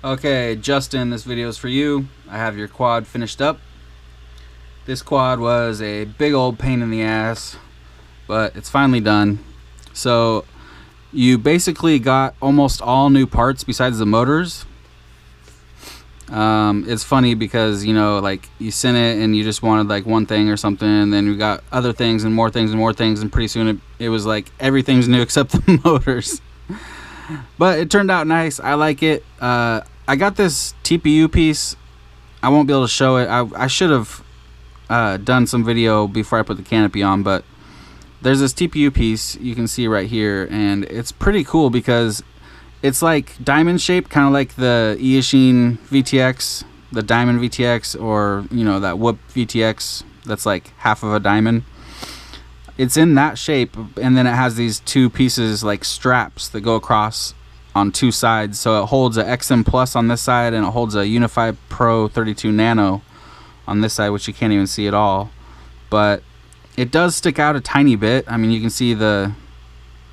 Okay, Justin, this video is for you. I have your quad finished up. This quad was a big old pain in the ass, but it's finally done. So you basically got almost all new parts besides the motors. It's funny because, you know, like you sent it and you just wanted like one thing or something, and then we got other things and more things and more things, and pretty soon it was like everything's new except the motors. But it turned out nice. I like it. I got this TPU piece. I won't be able to show it. I should have done some video before I put the canopy on, but there's this TPU piece you can see right here, and it's pretty cool because it's like diamond shaped, kind of like the Eachine VTX, the diamond VTX, or you know, that Whoop VTX that's like half of a diamond. It's in that shape, and then it has these two pieces like straps that go across on two sides, so it holds a XM Plus on this side and it holds a Unify Pro 32 Nano on this side, which you can't even see at all, but it does stick out a tiny bit. I mean, you can see the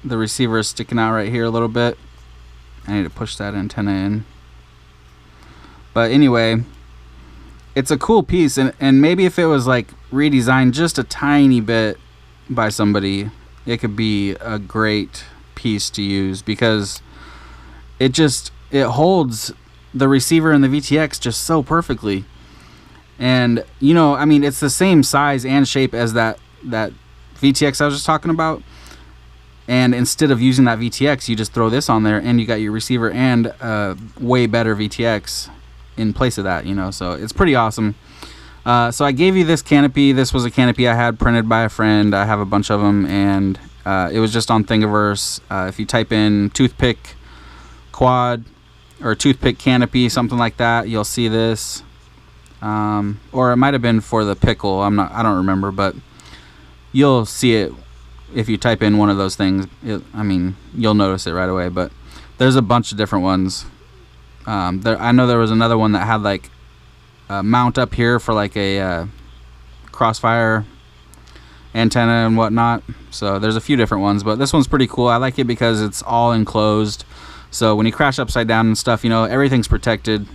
receiver is sticking out right here a little bit. I need to push that antenna in, but anyway, it's a cool piece, and maybe if it was like redesigned just a tiny bit by somebody, it could be a great piece to use, because it holds the receiver and the VTX just so perfectly. And you know, I mean, it's the same size and shape as that VTX I was just talking about, and instead of using that VTX, you just throw this on there and you got your receiver and way better VTX in place of that, you know. So it's pretty awesome. So I gave you this canopy. This was a canopy I had printed by a friend. I have a bunch of them, and it was just on Thingiverse. If you type in toothpick quad or toothpick canopy, something like that, you'll see this. Or it might have been for the pickle. I don't remember, but you'll see it if you type in one of those things. I mean, you'll notice it right away. But there's a bunch of different ones. I know there was another one that had like a mount up here for like a crossfire antenna and whatnot. So there's a few different ones, but this one's pretty cool. I like it because it's all enclosed. So when you crash upside down and stuff, you know, everything's protected.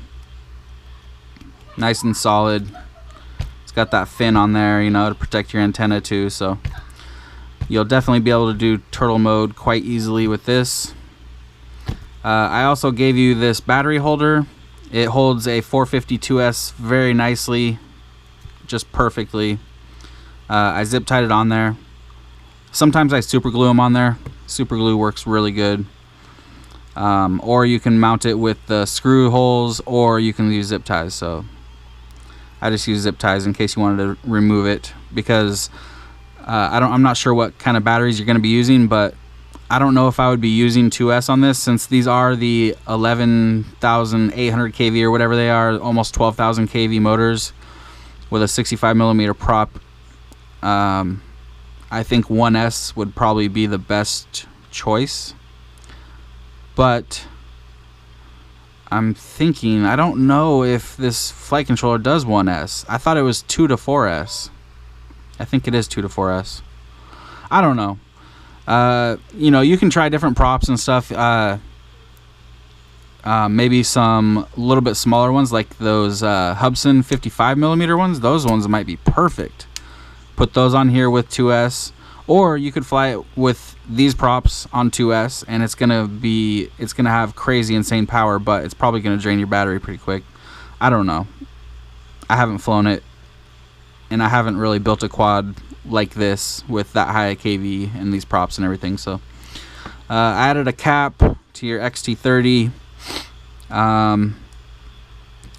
Nice and solid. It's got that fin on there, you know, to protect your antenna too. So you'll definitely be able to do turtle mode quite easily with this. I also gave you this battery holder. It holds a 452S very nicely, just perfectly. I zip tied it on there. Sometimes I super glue them on there. Super glue works really good. Or you can mount it with the screw holes, or you can use zip ties. So I just use zip ties in case you wanted to remove it, because I'm not sure what kind of batteries you're going to be using, but I don't know if I would be using 2S on this, since these are the 11,800 kV or whatever they are, almost 12,000 kV motors with a 65 millimeter prop. I think 1S would probably be the best choice, but I'm thinking, I don't know if this flight controller does 1S. I thought it was 2 to 4S. I think it is 2 to 4S. I don't know. You know, you can try different props and stuff. Maybe some little bit smaller ones, like those Hubsan 55 millimeter ones. Those ones might be perfect. Put those on here with 2S, or you could fly it with these props on 2S, and it's gonna have crazy insane power, but it's probably gonna drain your battery pretty quick. I don't know. I haven't flown it, and I haven't really built a quad like this with that high kV and these props and everything. So I added a cap to your XT30.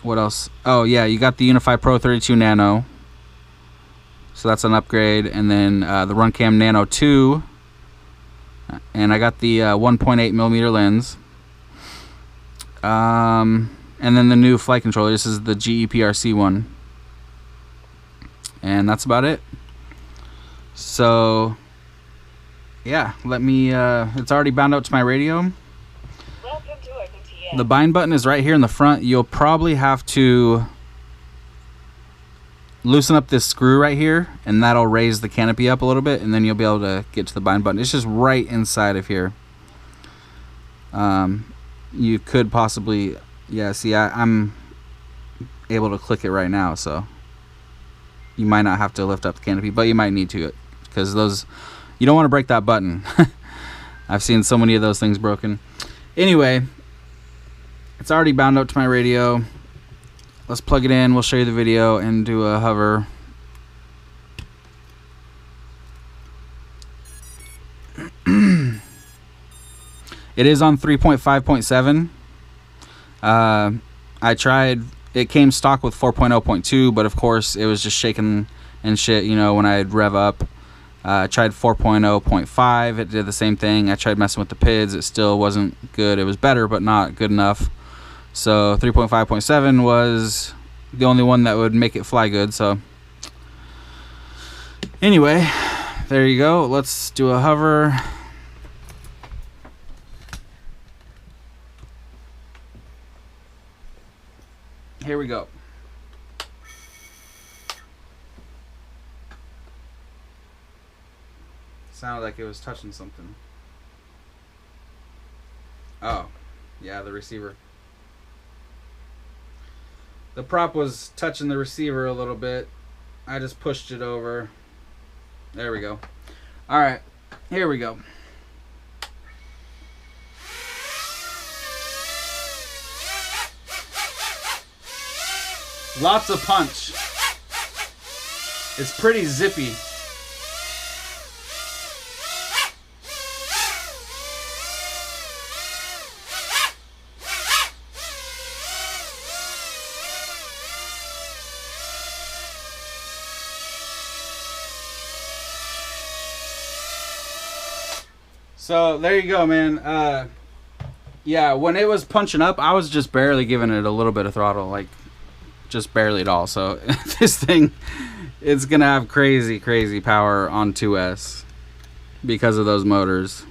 What else? Oh yeah, you got the Unify Pro 32 Nano, so that's an upgrade. And then the Runcam Nano 2, and I got the 1.8 millimeter lens. And then the new flight controller. This is the GEPRC one, and that's about it. So yeah, let me it's already bound out to my radio. The bind button is right here in the front. You'll probably have to loosen up this screw right here, and that'll raise the canopy up a little bit, and then you'll be able to get to the bind button. It's just right inside of here. You could possibly Yeah, see, I'm able to click it right now, so you might not have to lift up the canopy, but you might need to, because those, you don't want to break that button. I've seen so many of those things broken. Anyway, it's already bound up to my radio. Let's plug it in. We'll show you the video and do a hover. It is on 3.5.7. I tried, it came stock with 4.0.2, but of course it was just shaking and shit, you know, when I'd rev up. I tried 4.0.5, it did the same thing. I tried messing with the PIDs, it still wasn't good. It was better, but not good enough. So 3.5.7 was the only one that would make it fly good. So anyway, there you go. Let's do a hover. Here we go. Sounded like it was touching something. Oh, yeah, the receiver. The prop was touching the receiver a little bit. I just pushed it over. There we go. All right, here we go. Lots of punch. It's pretty zippy. So there you go, man. Yeah, when it was punching up, I was just barely giving it a little bit of throttle, like just barely at all. So this thing, it's gonna have crazy power on 2S because of those motors.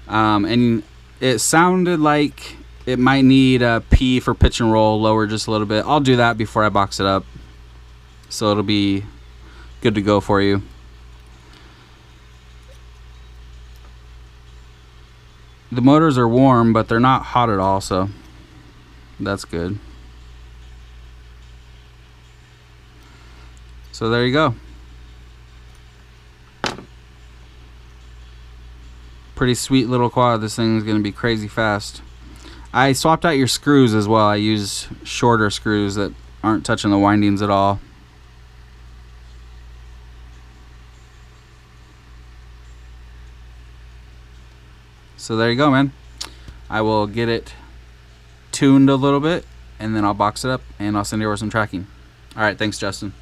And it sounded like it might need a P for pitch and roll, lower just a little bit. I'll do that before I box it up, so it'll be good to go for you. The motors are warm, but they're not hot at all, so that's good. So there you go. Pretty sweet little quad. This thing is going to be crazy fast. I swapped out your screws as well. I use shorter screws that aren't touching the windings at all. So there you go, man. I will get it tuned a little bit, and then I'll box it up, and I'll send you over some tracking. All right, thanks, Justin.